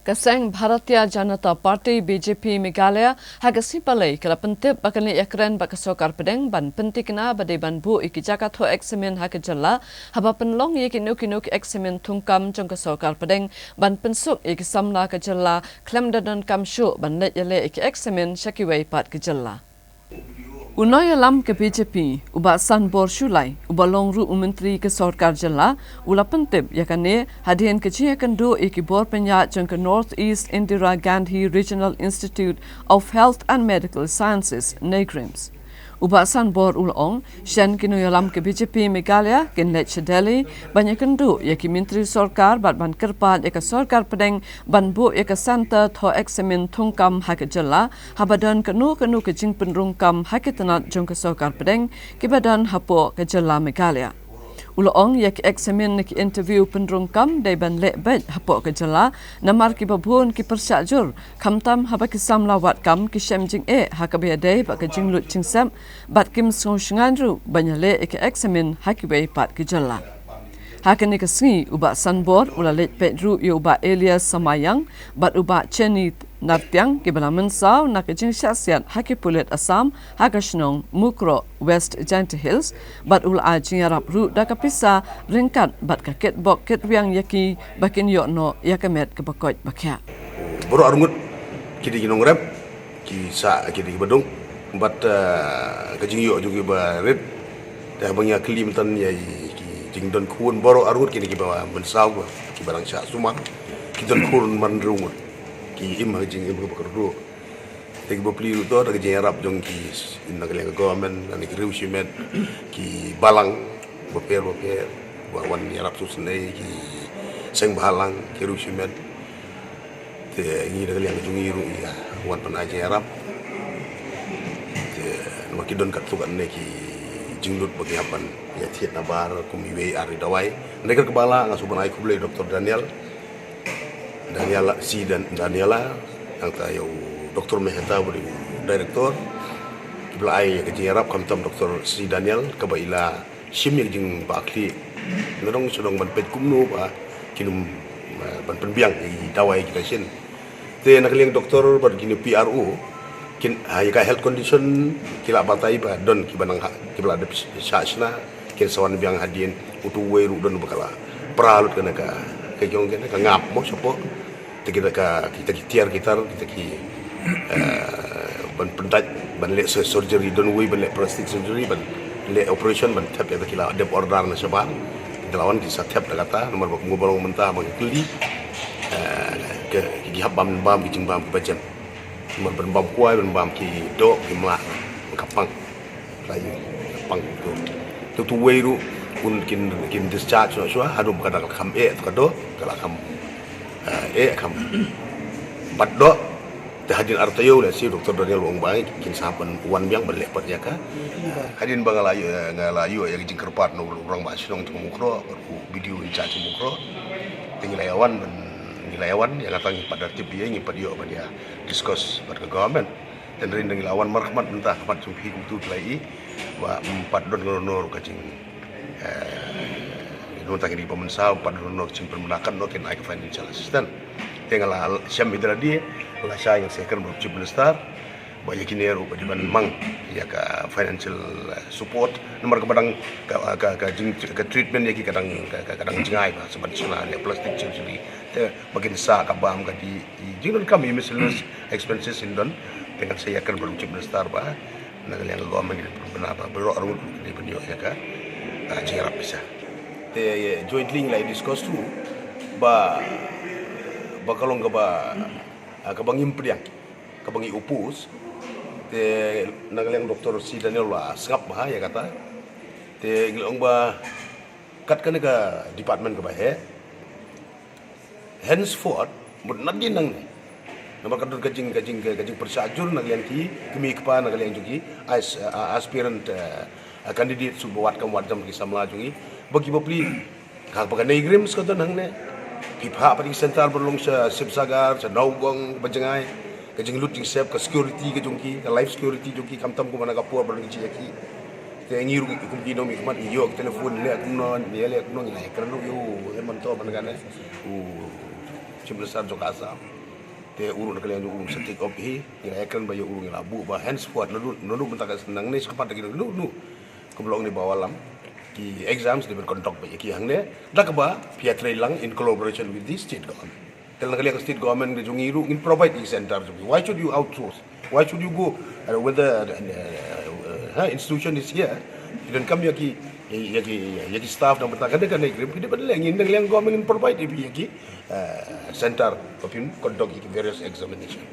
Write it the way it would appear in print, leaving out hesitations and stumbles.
Kaseng Bharatiya Janata Party BJP Meghalaya hagasi palai kala pentip bakali ekran bakasokar pedeng ban pentikna badai ban bu ikijaka tho eksamen hakajalla haba penlong yekinuk eksamen thungkam jongkasokar pedeng ban pensuk ikisamla kajalla klemdadan kamshu ban let yale ik eksamen shakiwei pat kajalla. Unaya lam ke BJP, uba san bor shulai, uba longru menteri ke sorkar jala, ula pentip yakane hadian kecil kendo iki bor penyak jangka North East Indira Gandhi Regional Institute of Health and Medical Sciences, NEGRIMS. Uba san bor ulong, shen kinu lam ke BJP Meghalaya, ken let Delhi, banyak kendo yaki menteri sorkar bat ban kerpat yaka sorkar pedeng ban bu yaka santa tho eksamen thungkam hakajalla, habadan kenu ke jing penrungkam hakitanat jongka sorkar pedeng, kibadan hapo kajalla Meghalaya. Ulong yak eksamen ki interview penrungkam dai ban le bet hapo kajalla namar ki babun ki persyajur kamtam haba ki samlawat kam ki shemjing hakabe dai ba ka jinglut chingsam bat kim songshangandru banyale ek eksamen hakibe pat kajalla. Hakani kasni uba sanbor ula let pedru yu uba Elias Samayang bat uba Cheni Nartyang kibala mensau nakajing syasiat haki pulit Assam hakashnong Mukro West Giant Hills bat ula ajing arab ru dakapisa ringkat bat kaket bok ket wiang yaki bakin yokno yakamet kebakot bakya. Boro arungut kidi ginong rep ki sa kidi badung bat kajing yok juga ba red dah bangya klim tan ya ki jingdon kun boro arungut kini ki ba mensau ki barang sya sumang ki don kun mandrungut ki im hajing im bakar ru tegi bopli to da kajing arab jong ki inna kali government ani kriu shimet ki balang boper wan arab susnei ki seng balang ki ru shimet te ngi da kali jong iru ya wan pan aje arab te makidon kat tukan ne ki jinglut bagi hapan ya tiet nabar kumiwe ari dawai neger kebala ngasuban ai kuble Dr. Daniela si dan Daniela yang tayo Dr. Mehta beri direktor kibla ai ke Arab kamtam Dr. si Daniel kabaila sim yang jing bakli nodong sodong ban pet kumno ba kinum ban penbiang di dawai kita sin te nakaliang doktor bar gini PRO kin ai ka health condition kila batai ba don kibanang kibla ada sasna kin sawan biang hadien utu weru don bakala pralut kana ka kejong kana ka ngap mo sopo kita tiar kita ki ban pendat ban le surgery don we ban le plastic surgery ban le operation ban tap ya kila ada order na sabang kita lawan ki satap da kata nomor bak ngobrol mentah bang kuli ke ki habam bam ki jingbam bajem nomor ban bam kuai ban bam ki do ki ma kapang layu kapang tu we ru kun kin discharge so harum kadal kham kado kala kham kam baddo hadin artayo la si Dr. Daniel Wong Bang kin sapan wan biang berlepat ya ka hadin bangalayu ngalayu ya jing kerpat no urang basinong tumukro video inca tumukro tinglayawan yang katang pada tip dia ngi padio dia discuss pada government dan rin lawan marhamat entah mat sumpi itu lai wa empat don nor kacing nota kini pemensau pada nor simpen menakan no ken aik financial assistant tinggal syam idradi la saya yang second chief minister banyak kini rupa di mang ya ka financial support nomor kepadang ka treatment ya ki kadang jengai ba sebab suna ya plastic surgery bagian sa kabam ka di jingon kami miscellaneous expenses in don dengan saya akan berucap chief minister ba nagal yang government benar ba bero arun di penyo ya ka jarap bisa jointly like discuss tu ba bakalong ka ba kabang impriang kabang iupus te nagalang Dr. si Daniel lah sengap bah ya kata te ngilong ba kat kan ka department ka ba henceforth budnadin nang nomor kadun kajing persajur nagalang ti kemi kepa nagalang jugi as aspirant candidate subuat kam wadam ki samla jugi bagi bopli kag bagan negrim skoton hang ne pipha pati central berlong sa sipsagar sa naugong bajengai kajing luting sep ka security ka jungki ka life security jungki kamtam ko mana kapur berlong ci yaki te ngiru kum ki nomi kumat yo telefon le kuno le kuno ngai kerano yo eman to managane u cibesar jokasa te urun kalian urun setik op hi ira ekran ba urun labu ba henceforth nu mentaka senang ni sekepat lagi nu keblong ni bawalam ki exams di berkontok ba ki hangne dakba piatre lang in collaboration with the state government tel kalian state government di jungiru in provide the center why should you outsource why should you go whether institution is here dan kami yaki staff dan bertakan dengan negeri kita pada ingin dengan government provide yaki center of conduct various examination